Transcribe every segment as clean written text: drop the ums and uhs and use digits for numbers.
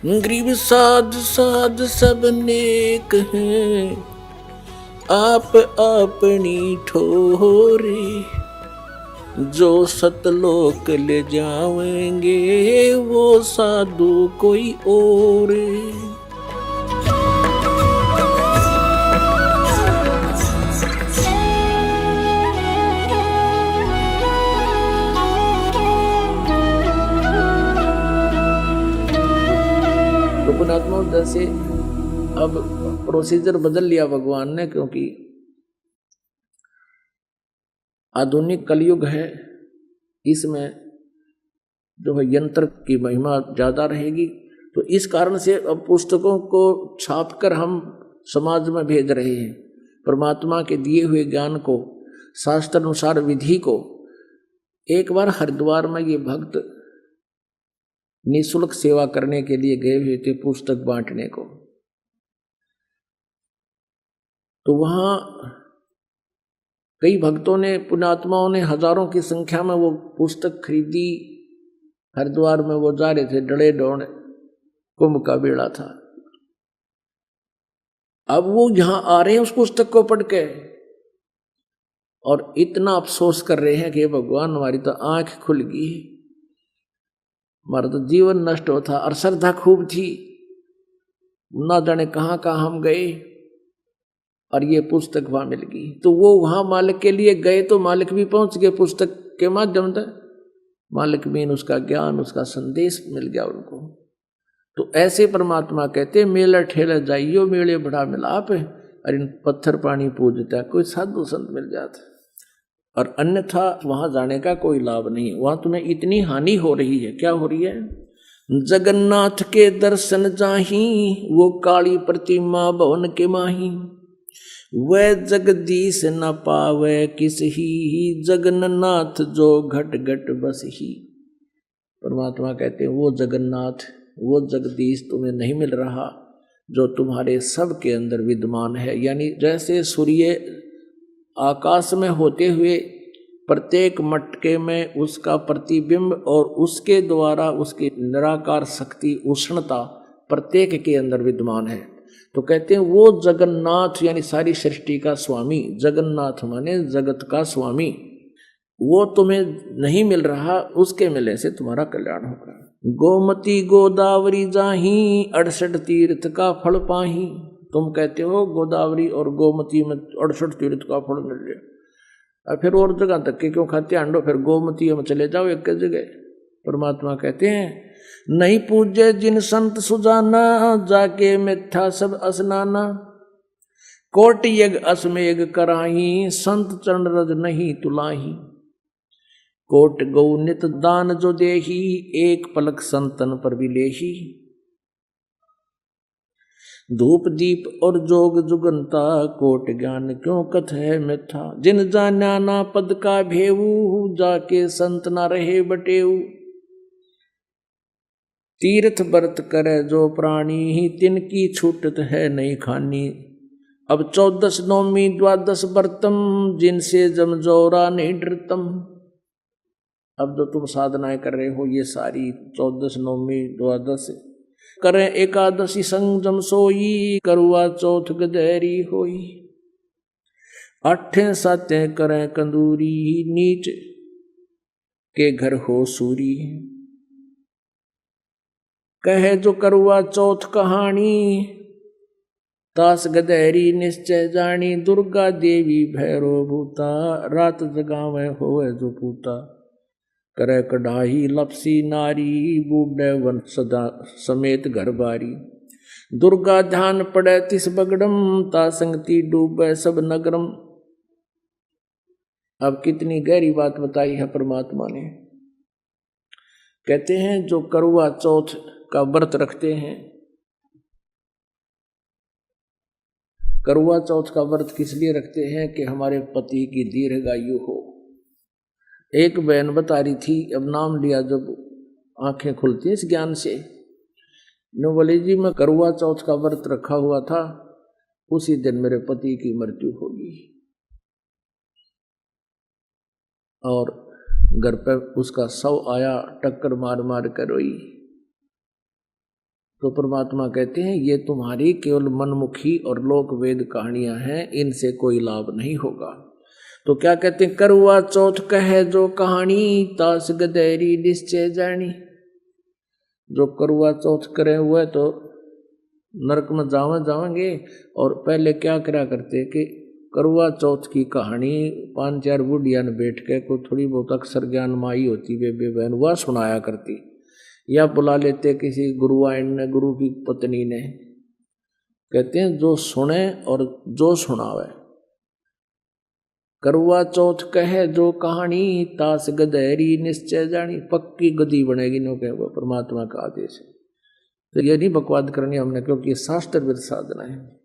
गरीब साध साध सब नेक हैं, आप अपनी ठोरे। जो सतलोक ले जाएंगे वो साधु कोई और। तो पुणात्मा जैसे अब प्रोसीजर बदल लिया भगवान ने, क्योंकि आधुनिक कलयुग है, इसमें जो है यंत्र की महिमा ज्यादा रहेगी। तो इस कारण से अब पुस्तकों को छापकर हम समाज में भेज रहे हैं, परमात्मा के दिए हुए ज्ञान को, शास्त्र अनुसार विधि को। एक बार हरिद्वार में ये भक्त निःशुल्क सेवा करने के लिए गए हुए थे, पुस्तक बांटने को। तो वहां कई भक्तों ने, पुण्यात्माओं ने हजारों की संख्या में वो पुस्तक खरीदी। हरिद्वार में वो जा रहे थे, डले डोड़ कुंभ का बेड़ा था। अब वो यहां आ रहे हैं उस पुस्तक को पढ़ के, और इतना अफसोस कर रहे हैं कि भगवान हमारी तो आंख खुल गई, हमारा तो जीवन नष्ट होता। और श्रद्धा खूब थी, ना जाने कहाँ कहाँ हम गए और ये पुस्तक वहां मिल गई। तो वो वहां मालिक के लिए गए, तो मालिक भी पहुंच गए पुस्तक के माध्यम से। मालिक भी उसका ज्ञान, उसका संदेश मिल गया उनको। तो ऐसे परमात्मा कहते, मेला ठेला जाइयो मेले बड़ा मिलाप, और इन पत्थर पानी पूजता कोई साधु संत मिल जाता, और अन्यथा वहां जाने का कोई लाभ नहीं। वहां तुम्हें इतनी हानि हो रही है। क्या हो रही है? जगन्नाथ के दर्शन जाही, वो काली प्रतिमा भवन के माही। वह जगदीश न पावे किस ही, जगन्नाथ जो घट घट बस ही। परमात्मा कहते हैं वो जगन्नाथ, वो जगदीश तुम्हें नहीं मिल रहा जो तुम्हारे सब के अंदर विद्यमान है। यानी जैसे सूर्य आकाश में होते हुए प्रत्येक मटके में उसका प्रतिबिंब और उसके द्वारा उसकी निराकार शक्ति, उष्णता प्रत्येक के अंदर विद्यमान है। तो कहते हैं वो जगन्नाथ यानी सारी सृष्टि का स्वामी, जगन्नाथ माने जगत का स्वामी, वो तुम्हें नहीं मिल रहा, उसके मिलने से तुम्हारा कल्याण होगा। गोमती गोदावरी जाही, 68 तीर्थ का फल पाही। तुम कहते हो गोदावरी और गोमती में 68 तीर्थ का फल मिल गया, और फिर और जगह तक के क्यों खाते आंडो, फिर गोमती में चले जाओ एक जगह। परमात्मा कहते हैं नहीं पूजे जिन संत सुजाना, जाके मिथ्या सब असनाना। कोट यज्ञ असमेघ कराही, संत चरण रज नहीं तुलाही। कोट गौ नित दान जो देही, एक पलक संतन पर विलेही। धूप दीप और जोग जुगंता, कोट ज्ञान क्यों कथ है मिथ्या। जिन जाना ना पद का भेऊ, जाके संत ना रहे बटेऊ। तीर्थ व्रत करे जो प्राणी, तिनकी छूटत है नहीं खानी। अब 14 नौमी 12 व्रतम, जिनसे जमजोरा नहीं डरतम। अब जो तुम साधनाएं कर रहे हो ये सारी 14 नौमी 12 करें, एकादशी संजम सोई, करुआ चौथ गदेरी होई। 8 सातें करें कंदूरी, नीच के घर हो सूरी। कहे जो करुआ चौथ कहानी, तास गदेरी निश्चय जानी। दुर्गा देवी भैरो भूता, रात जगावे होवे जो पूता। करे कढ़ाई लपसी नारी, बूढ़े वन सदा समेत घर बारी। दुर्गा ध्यान पड़े तिस बगड़म, ता संगति डूबे सब नगरम। अब कितनी गहरी बात बताई है परमात्मा ने। कहते हैं जो करुआ चौथ का व्रत रखते हैं, करुआ चौथ का व्रत किस लिए रखते हैं कि हमारे पति की दीर्घायु हो। एक बहन बता रही थी, अब नाम लिया जब आंखें खुलती हैं इस ज्ञान से, नो बोले जी मैं करुआ चौथ का व्रत रखा हुआ था, उसी दिन मेरे पति की मृत्यु होगी। और घर पर उसका शव आया, टक्कर मार मार कर रोई। तो परमात्मा कहते हैं ये तुम्हारी केवल मनमुखी और लोक वेद कहानियां हैं, इनसे कोई लाभ नहीं होगा। तो क्या कहते हैं, करवा चौथ कहे जो कहानी तास गदेरी निश्चय जानी। जो करवा चौथ करे हुए तो नरक में जावेंगे। और पहले क्या करा करते कि करवा चौथ की कहानी 5-4 बुढ़िया ने बैठ के को थोड़ी बहुत अक्षर ज्ञान माई होती बेबे बहन वह सुनाया करती, या बुला लेते किसी गुरुआइन ने, गुरु की पत्नी ने। कहते हैं जो सुने और जो सुनावे। करवा चौथ कहे जो कहानी तास गदेरी निश्चय जानी। पक्की गदी बनेगी नो कहे वो परमात्मा का आदेश है। तो ये नहीं बकवाद करनी हमने, क्योंकि ये शास्त्र विद साधना है।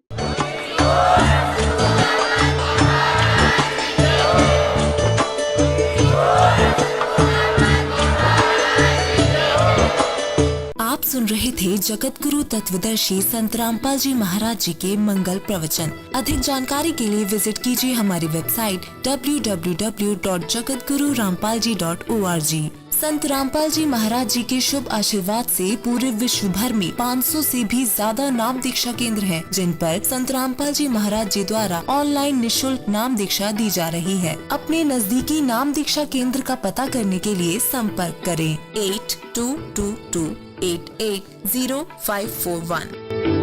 आप सुन रहे थे जगत गुरु तत्वदर्शी संत रामपाल जी महाराज जी के मंगल प्रवचन। अधिक जानकारी के लिए विजिट कीजिए हमारी वेबसाइट www.jagatgururampalji.org। संत रामपाल जी महाराज जी के शुभ आशीर्वाद से पूरे विश्व भर में 500 से भी ज्यादा नाम दीक्षा केंद्र हैं, जिन पर संत रामपाल जी महाराज जी द्वारा ऑनलाइन निशुल्क नाम दीक्षा दी जा रही है। अपने नजदीकी नाम दीक्षा केंद्र का पता करने के लिए संपर्क करें 8222880541।